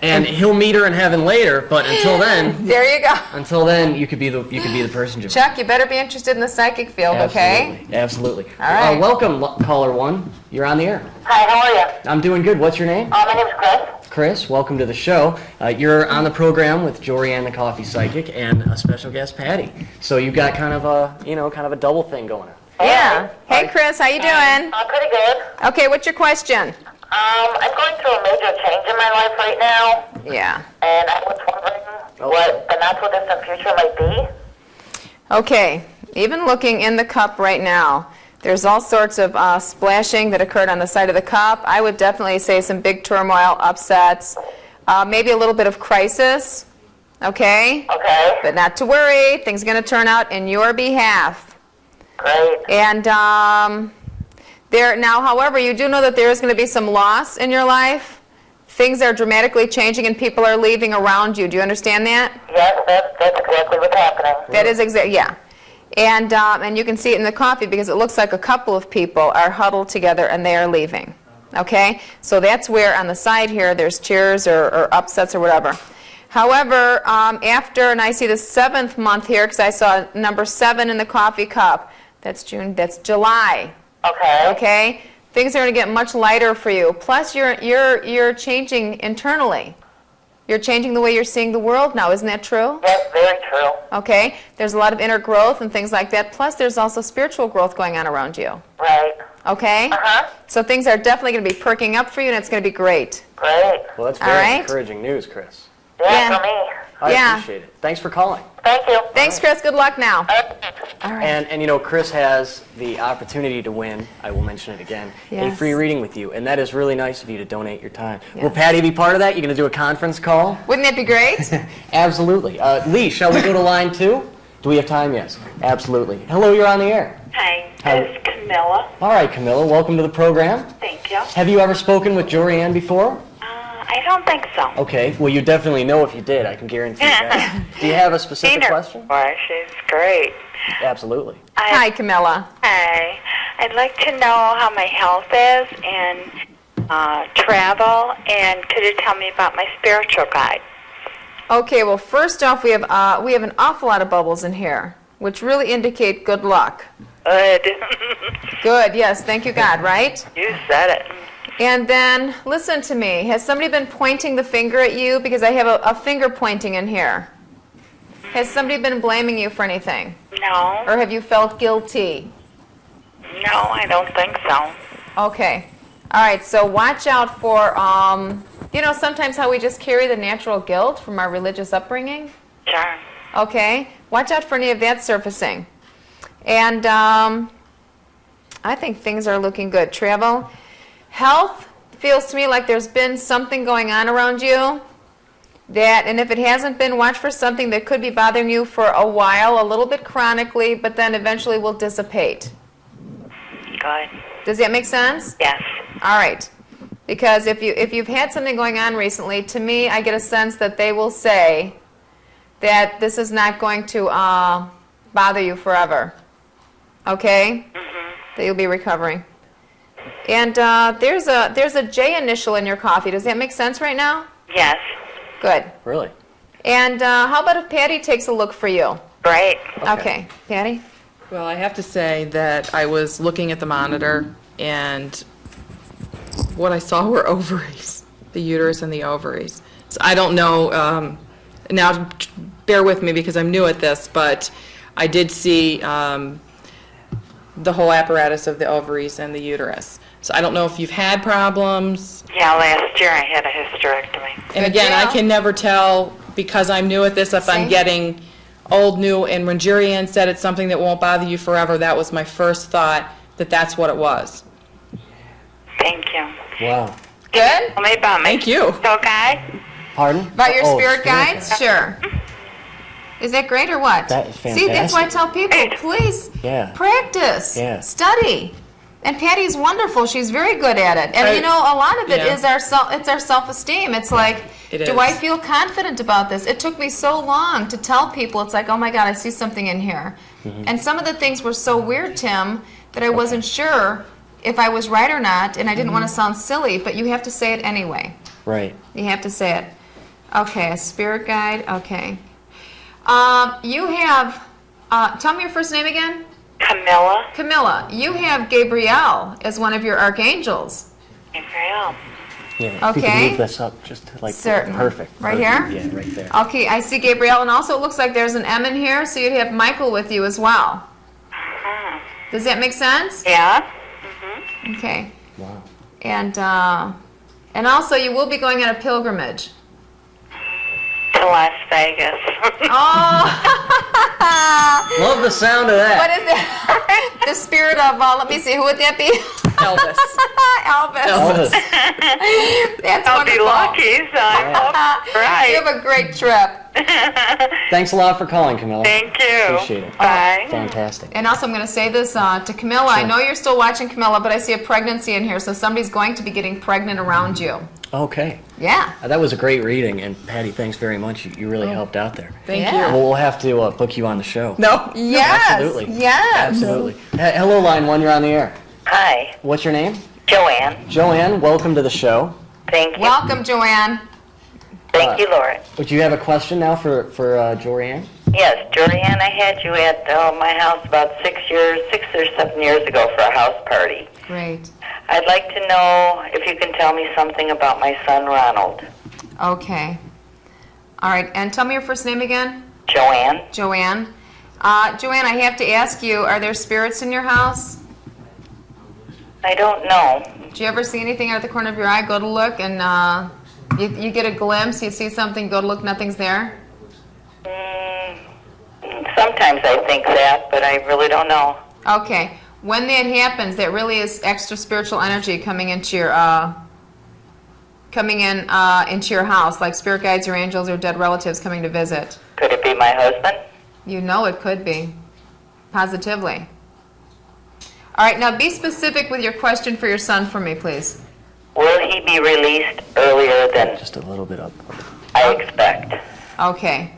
and he'll meet her in heaven later, but until then, you could be the person. Jim. Chuck, you better be interested in the psychic field, okay? Absolutely. All right. Welcome, caller one. You're on the air. Hi, how are you? I'm doing good. What's your name? My name's Chris. Chris, welcome to the show. You're on the program with Jorianne the Coffee Psychic and a special guest, Patty. So you've got kind of a double thing going on. Yeah. Hey, Chris, how you doing? I'm pretty good. Okay, what's your question? I'm going through a major change in my life right now, Yeah. and I was wondering what the not-so-distant future might be. Okay, even looking in the cup right now, there's all sorts of splashing that occurred on the side of the cup. I would definitely say some big turmoil, upsets, maybe a little bit of crisis, okay? Okay, But not to worry, things are going to turn out in your behalf. great. And now, however, you do know that there is going to be some loss in your life. Things are dramatically changing and people are leaving around you. Do you understand that? Yes, that's exactly what's happening. That is exactly, yeah. And you can see it in the coffee because it looks like a couple of people are huddled together and they are leaving. Okay? So that's where on the side here there's tears or upsets or whatever. However, after, and I see the 7th month here because I saw number 7 in the coffee cup. That's July. Okay. Okay? Things are going to get much lighter for you. Plus, you're changing internally. You're changing the way you're seeing the world now. Isn't that true? Yes, very true. Okay? There's a lot of inner growth and things like that. Plus, there's also spiritual growth going on around you. Right. Okay? Uh-huh. So things are definitely going to be perking up for you, and it's going to be great. Great. Well, that's All very right. encouraging news, Chris. Yeah, Yeah. for me. I Yeah. appreciate it. Thanks for calling. Thank you. Thanks, Chris. Good luck now. All right. And you know, Chris has the opportunity to win, I will mention it again, a Yes. free reading with you. And that is really nice of you to donate your time. Yes. Will Patty be part of that? You're going to do a conference call? Wouldn't that be great? Absolutely. Lee, shall we go to line 2? Do we have time? Yes. Absolutely. Hello, you're on the air. Hi, Hi. this is Camilla. All right, Camilla, welcome to the program. Thank you. Have you ever spoken with Jorianne before? I don't think so. Okay, well, you definitely know if you did. I can guarantee that. Do you have a specific question? Why, she's great. Absolutely. Hi, Camilla. Hi. I'd like to know how my health is and travel, and could you tell me about my spiritual guide? Okay, well, first off, we have an awful lot of bubbles in here, which really indicate good luck. Good. Good, yes, thank you, God, right? You said it. And then, listen to me. Has somebody been pointing the finger at you? Because I have a finger pointing in here. Has somebody been blaming you for anything? No. Or have you felt guilty? No, I don't think so. Okay. All right, so watch out for, you know, sometimes how we just carry the natural guilt from our religious upbringing. Sure. Okay? Watch out for any of that surfacing. And I think things are looking good. Travel. Health feels to me like there's been something going on around you that, and if it hasn't been, watch for something that could be bothering you for a while, a little bit chronically, but then eventually will dissipate. Good. Does that make sense? Yes. All right. Because if you've had something going on recently, to me, I get a sense that they will say that this is not going to bother you forever. Okay? Mm-hmm. That you'll be recovering. And there's a J initial in your coffee. Does that make sense right now? Yes. Good. Really? And how about if Patty takes a look for you? Great. Okay. Patty? Well, I have to say that I was looking at the monitor, and what I saw were ovaries, the uterus and the ovaries. So I don't know, now bear with me because I'm new at this, but I did see the whole apparatus of the ovaries and the uterus. So I don't know if you've had problems. Yeah, last year I had a hysterectomy. And again, I can never tell because I'm new at this if I'm See? getting old, new, and when Jorianne said it's something that won't bother you forever, that was my first thought that that's what it was. Thank you. Wow. Good? Tell me about my Thank you. spiritual guide. Pardon? About your Oh, spirit guides? guide. Sure. Is that great or what? That is See, that's why I tell people, please Yeah. practice, Yeah. study. And Patty's wonderful. She's very good at it. And you know, a lot of it Yeah. is our self-esteem. It's like, It do I is. feel confident about this? It took me so long to tell people. It's like, oh my God, I see something in here. And some of the things were so weird, Tim, that I wasn't sure if I was right or not, and I didn't want to sound silly, but you have to say it anyway. Right. You have to say it. Okay, a spirit guide. Okay. You have, tell me your first name again. Camilla. Camilla, you have Gabrielle as one of your archangels. Gabrielle. Yeah. If you Okay. could move this up just to, like Certainly. perfect. Right Perfect. here? Yeah, right there. Okay, I see Gabrielle, and also it looks like there's an M in here, so you'd have Michael with you as well. Does that make sense? Yeah. Okay. Wow. And also you will be going on a pilgrimage. To Las Vegas. Oh! Love the sound of that. What is that? The spirit of, let me see, who would that be? Elvis. Elvis. Elvis. That's I'll be wonderful. lucky, so I'm You right. have a great trip. Thanks a lot for calling, Camilla. Thank you. Appreciate it. Bye. Fantastic. And also, I'm going to say this to Camilla. I know you're still watching Camilla, but I see a pregnancy in here, so somebody's going to be getting pregnant around you. Okay. Yeah. That was a great reading, and Patty, thanks very much. You really helped out there. Thank Yeah. you. Well, we'll have to book you on the show. No. Yes. Absolutely. Yes. Absolutely. Hello, line 1, you're on the air. Hi, What's your name? Joanne. Joanne, welcome to the show. Thank you. Welcome, Joanne. Thank you, Laura. Would you have a question now for Jorianne? Yes, Jorianne, I had you at my house about 6 or 7 years ago for a house party. Great. I'd like to know if you can tell me something about my son, Ronald. Okay. All right, and tell me your first name again. Joanne? Joanne. Joanne, I have to ask you, are there spirits in your house? I don't know. Do you ever see anything out of the corner of your eye? Go to look, and you get a glimpse, you see something, go to look, nothing's there? Sometimes I think that, but I really don't know. Okay. When that happens, that really is extra spiritual energy coming into your into your house, like spirit guides or angels or dead relatives coming to visit. Could it be my husband? You know it could be. Positively. All right, now be specific with your question for your son for me, please. Will he be released earlier than Just a little bit up. I expect? Okay.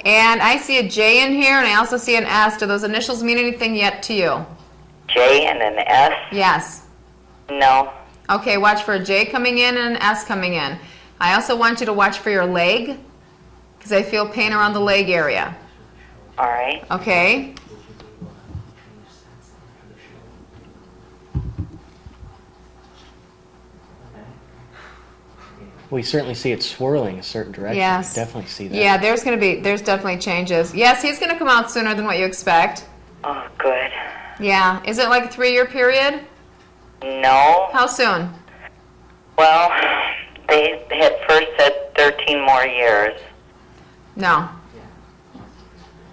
And I see a J in here, and I also see an S. Do those initials mean anything yet to you? J and an S? Yes. No. Okay, watch for a J coming in and an S coming in. I also want you to watch for your leg, because I feel pain around the leg area. All right. Okay? We certainly see it swirling a certain direction. Yes. Definitely see that. Yeah, there's definitely changes. Yes, he's going to come out sooner than what you expect. Oh, good. Yeah. Is it like a 3-year period? No. How soon? Well, they had first said 13 more years. No.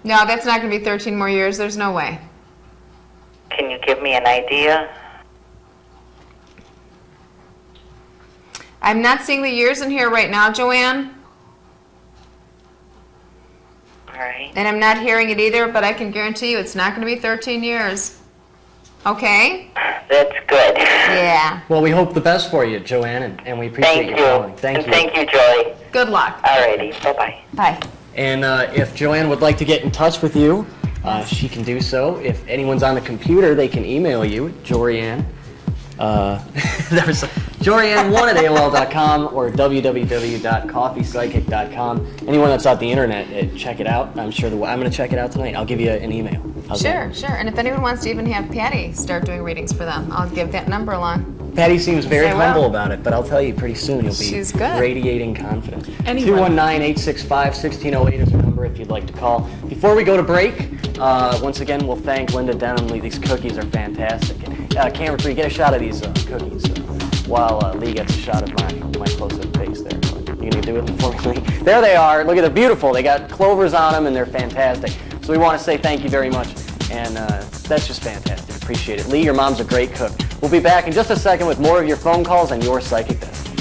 No, that's not going to be 13 more years. There's no way. Can you give me an idea? I'm not seeing the years in here right now, Joanne, All right. and I'm not hearing it either, but I can guarantee you it's not going to be 13 years. Okay? That's good. Yeah. Well, we hope the best for you, Joanne, and we appreciate Thank you you. calling. Thank and you. thank you, Joy. Good luck. All righty. Bye-bye. Bye. And if Joanne would like to get in touch with you, she can do so. If anyone's on the computer, they can email you, Jorianne. There's Jorianne1@AOL.com or www.coffeepsychic.com. Anyone that's on the internet, check it out. I'm sure I'm going to check it out tonight. I'll give you an email. How's Sure, that? sure. And if anyone wants to even have Patty start doing readings for them, I'll give that number along. Patty seems very Say well. humble about it, but I'll tell you pretty soon you'll be She's good. radiating confidence. Anyone. 219-865-1608 is the number if you'd like to call. Before we go to break, once again, we'll thank Linda Denham. These cookies are fantastic. Camera 3, get a shot of these cookies while Lee gets a shot of my close-up face there. You gonna do it before we leave? There they are. Look at they're beautiful. They got clovers on them, and they're fantastic. So we want to say thank you very much, and that's just fantastic. Appreciate it. Lee, your mom's a great cook. We'll be back in just a second with more of your phone calls and your psychic destiny.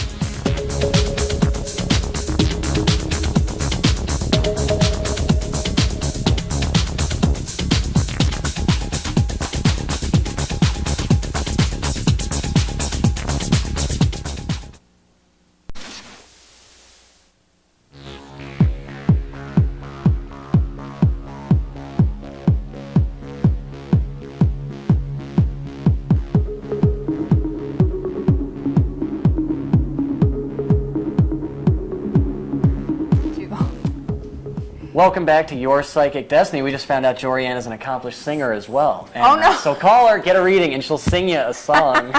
Welcome back to Your Psychic Destiny. We just found out Jorianne is an accomplished singer as well. And, Oh, no. So call her, get a reading, and she'll sing you a song.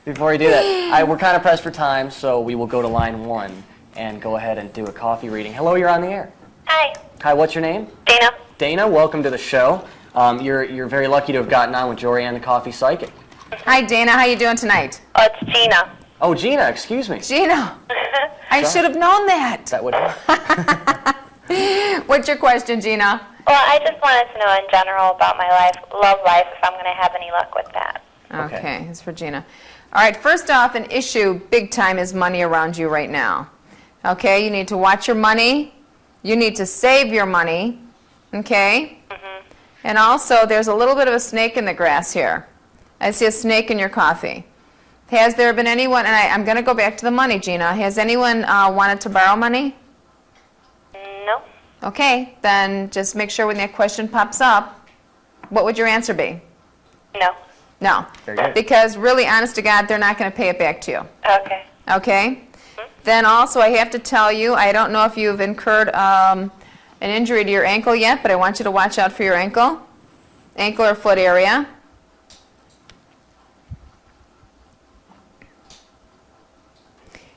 Before we do that, we're kind of pressed for time, so we will go to line 1 and go ahead and do a coffee reading. Hello, you're on the air. Hi, Hi, what's your name? Dana. Dana, welcome to the show. You're very lucky to have gotten on with Jorianne the Coffee Psychic. Hi, Dana. How you doing tonight? Oh, it's Gina. Oh, Gina, excuse me. Gina. I should have known that. That would help. What's your question, Gina? Well, I just wanted to know in general about my love life, if I'm going to have any luck with that. Okay. Okay, it's for Gina. All right, first off, an issue big time is money around you right now. Okay, you need to watch your money. You need to save your money. Okay? Mm-hmm. And also, there's a little bit of a snake in the grass here. I see a snake in your coffee. Has there been anyone, and I'm going to go back to the money, Gina. Has anyone wanted to borrow money? No. Okay, then just make sure when that question pops up, what would your answer be? No. No. Very good. Because really, honest to God, they're not going to pay it back to you. Okay. Okay? Then also, I have to tell you, I don't know if you've incurred an injury to your ankle yet, but I want you to watch out for your ankle or foot area.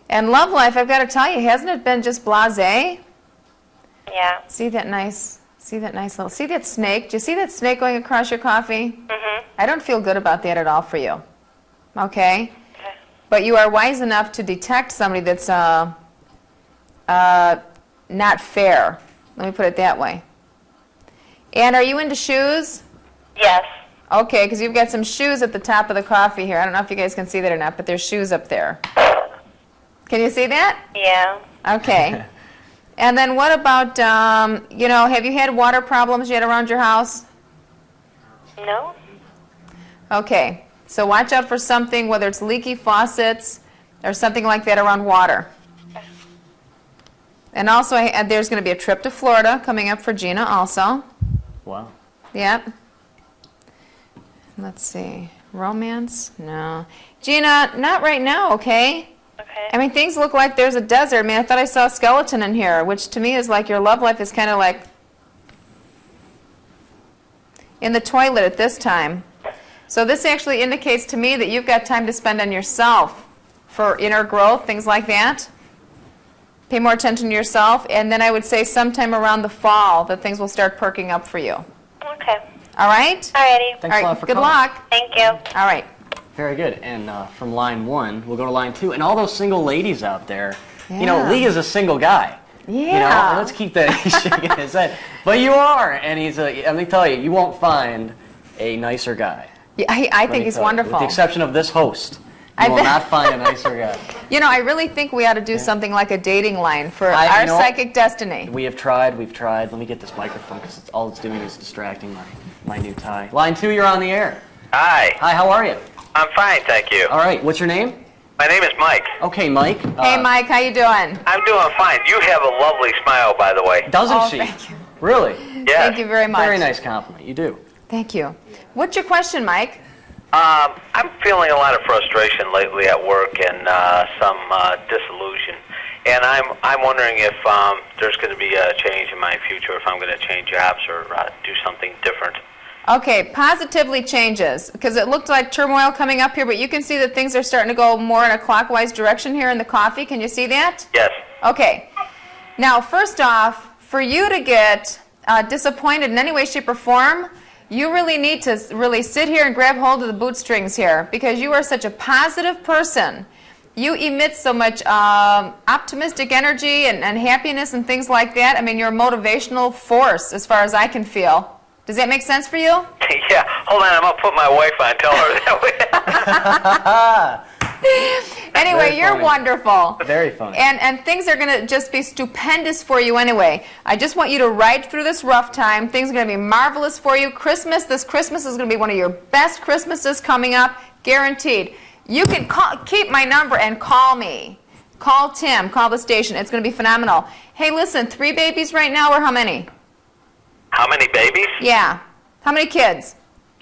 And love life, I've got to tell you, hasn't it been just blasé? Yeah. See that nice little, see that snake? Do you see that snake going across your coffee? Mm-hmm. I don't feel good about that at all for you. Okay? But you are wise enough to detect somebody that's not fair. Let me put it that way. And are you into shoes? Yes. Okay, because you've got some shoes at the top of the coffee here. I don't know if you guys can see that or not, but there's shoes up there. Can you see that? Yeah. Okay. And then what about, have you had water problems yet around your house? No? Okay. So watch out for something, whether it's leaky faucets or something like that around water. And also, there's going to be a trip to Florida coming up for Gina also. Wow. Yep. Let's see. Romance? No. Gina, not right now, okay? Okay. I mean, things look like there's a desert. I mean, I thought I saw a skeleton in here, which to me is like your love life is kind of like in the toilet at this time. So this actually indicates to me that you've got time to spend on yourself for inner growth, things like that. Pay more attention to yourself, and then I would say sometime around the fall that things will start perking up for you. Okay. All right? Alrighty. Thanks a lot for good calling. luck. Thank you. All right. Very good. And from line 1, we'll go to line 2. And all those single ladies out there, Yeah. Lee is a single guy. Yeah. Let's keep that. He's shaking his head. But you are, and let me tell you, you won't find a nicer guy. Yeah, I think he's wonderful. With the exception of this host, I you will bet- not find a nicer guy. I really think we ought to do something like a dating line for I- our you know- psychic destiny. We've tried. Let me get this microphone because all it's doing is distracting my new tie. Line 2, you're on the air. Hi, Hi, how are you? I'm fine, thank you. All right, what's your name? My name is Mike. Okay, Mike. Hey, Mike, how you doing? I'm doing fine. You have a lovely smile, by the way. Doesn't Oh, she? thank you. Really? Yes. Thank you very much. Very nice compliment. You do. Thank you. What's your question, Mike? I'm feeling a lot of frustration lately at work and some disillusion. And I'm wondering if there's going to be a change in my future, if I'm going to change jobs or do something different. Okay, positively changes, because it looked like turmoil coming up here, but you can see that things are starting to go more in a clockwise direction here in the coffee. Can you see that? Yes. Okay. Now, first off, for you to get disappointed in any way, shape, or form, you really need to really sit here and grab hold of the bootstrings here, because you are such a positive person. You emit so much optimistic energy and happiness and things like that. I mean, you're a motivational force as far as I can feel. Does that make sense for you? Yeah. Hold on, I'm going to put my wife on. Tell her that way. Anyway, Very you're funny. wonderful. Very funny. And things are going to just be stupendous for you anyway. I just want you to ride through this rough time. Things are going to be marvelous for you. This Christmas is going to be one of your best Christmases coming up, guaranteed. You can keep my number and call me. Call Tim. Call the station. It's going to be phenomenal. Hey, listen, 3 babies right now, or how many? How many babies Yeah. How many kids?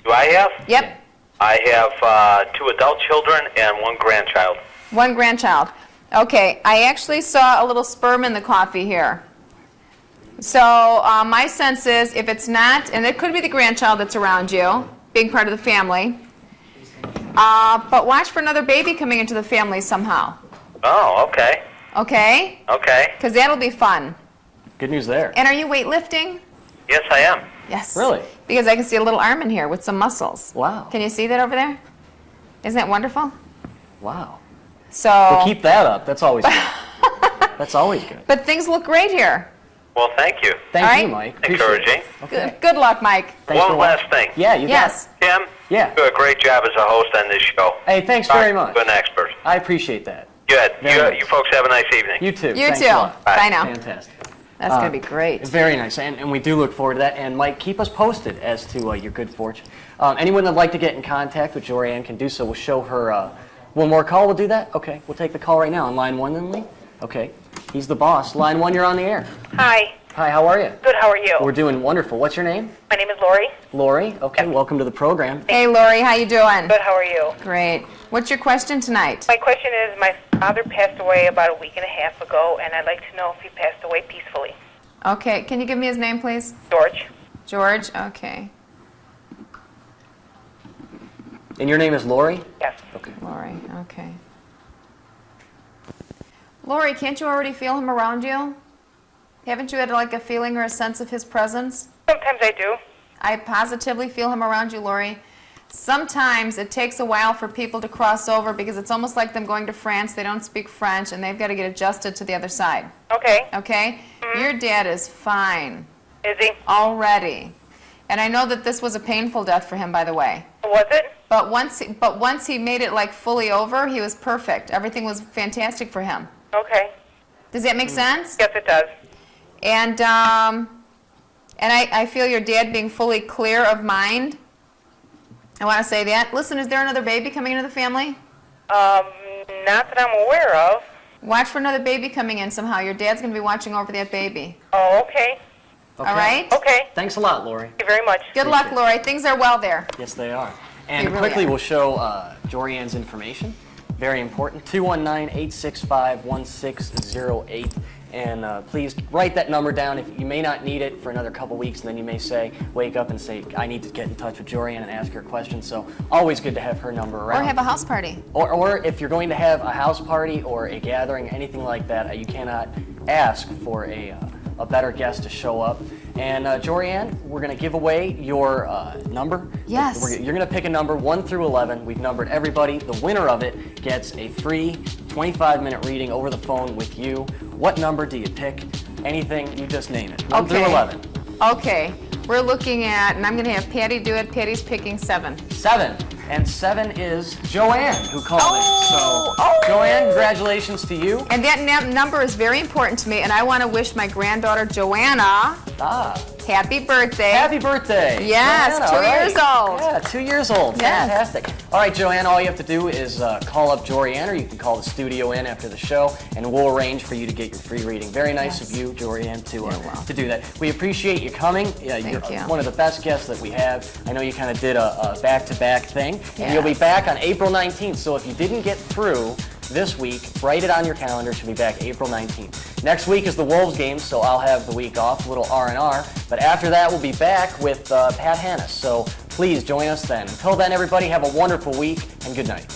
do I have? Yep. I have 2 adult children and 1 grandchild. 1 grandchild. Okay, I actually saw a little sperm in the coffee here. So my sense is if it's not, and it could be the grandchild that's around you, being part of the family, but watch for another baby coming into the family somehow. Oh, okay. Okay? Okay. Because that'll be fun. Good news there. And are you weightlifting? Yes, I am. Yes. Really? Because I can see a little arm in here with some muscles. Wow. Can you see that over there? Isn't that wonderful? Wow. So. Well, keep that up. That's always good. That's always good. But things look great here. Well, thank you. Thank All you, right. Mike. Appreciate Encouraging. it. Okay. Good luck, Mike. Thanks for One last watching. thing. Yeah, you Yes. Tim, Yeah. you do a great job as a host on this show. Hey, thanks very much. You're an expert. I appreciate that. Good. Very You nice. folks have a nice evening. You too. You Thanks too. a lot. Bye now. Fantastic. That's going to be great. Very nice, and we do look forward to that. And Mike, keep us posted as to your good fortune. Anyone that'd like to get in contact with Jorianne can do so. We'll show her one more call. We'll do that? Okay, we'll take the call right now. On line 1 then, Lee? Okay, he's the boss. Line 1, you're on the air. Hi. Hi, how are you? Good, how are you? We're doing wonderful. What's your name? My name is Lori. Lori? Okay, welcome to the program. Hey, Lori, how you doing? Good, how are you? Great. What's your question tonight? My question is, my father passed away about a week and a half ago, and I'd like to know if he passed away peacefully. Okay, can you give me his name, please? George. George? Okay. And your name is Lori? Yes. Okay. Lori, okay. Lori, can't you already feel him around you? Haven't you had like a feeling or a sense of his presence? Sometimes I do. I positively feel him around you, Lori. sometimes it takes a while for people to cross over because it's almost like them going to France. They don't speak French, and they've got to get adjusted to the other side. Okay. Okay? Your dad is fine Is he? already. And I know that this was a painful death for him, by the way. Was it? But once he made it like fully over, he was perfect. Everything was fantastic for him. Okay. Does that make sense? Yes, it does. And I feel your dad being fully clear of mind. I want to say that. Listen, is there another baby coming into the family? Not that I'm aware of. Watch for another baby coming in somehow. Your dad's going to be watching over that baby. Oh, okay. Okay. All right? Okay. Thanks a lot, Lori. Thank you very much. Good luck, Lori. Things are well there. Yes, they are. And They really quickly, are. we'll show Jorianne's information. Very important. 219-865-1608. And please write that number down. If you may not need it for another couple weeks, and then you may wake up and say, I need to get in touch with Jorianne and ask her a question. So always good to have her number around. Or have a house party. Or if you're going to have a house party or a gathering, anything like that, you cannot ask for a better guest to show up. And Jorianne, we're going to give away your number. Yes. You're going to pick a number 1 through 11. We've numbered everybody. The winner of it gets a free 25-minute reading over the phone with you. What number do you pick? Anything, you just name it. 1 through 11. Okay. We're looking at, and I'm going to have Patty do it. Patty's picking 7. 7. And 7 is Joanne, who called in. So, Oh. Joanne, congratulations to you. And that number is very important to me, and I want to wish my granddaughter Joanna happy birthday. Happy birthday. Yes, Joanna, 2 all right. years old. Yeah, 2 years old. Yes. Fantastic. All right, Joanne, all you have to do is call up Jorianne, or you can call the studio in after the show, and we'll arrange for you to get your free reading. Very nice Yes. of you, Jorianne, to do that. We appreciate you coming. You're you. one of the best guests that we have. I know you kind of did a back-to-back thing. And you'll be Yes. back on April 19th, so if you didn't get through this week, write it on your calendar. She'll be back April 19th. Next week is the Wolves game, so I'll have the week off, a little R&R. But after that, we'll be back with Pat Hannis. So please join us then. Until then, everybody, have a wonderful week, and good night.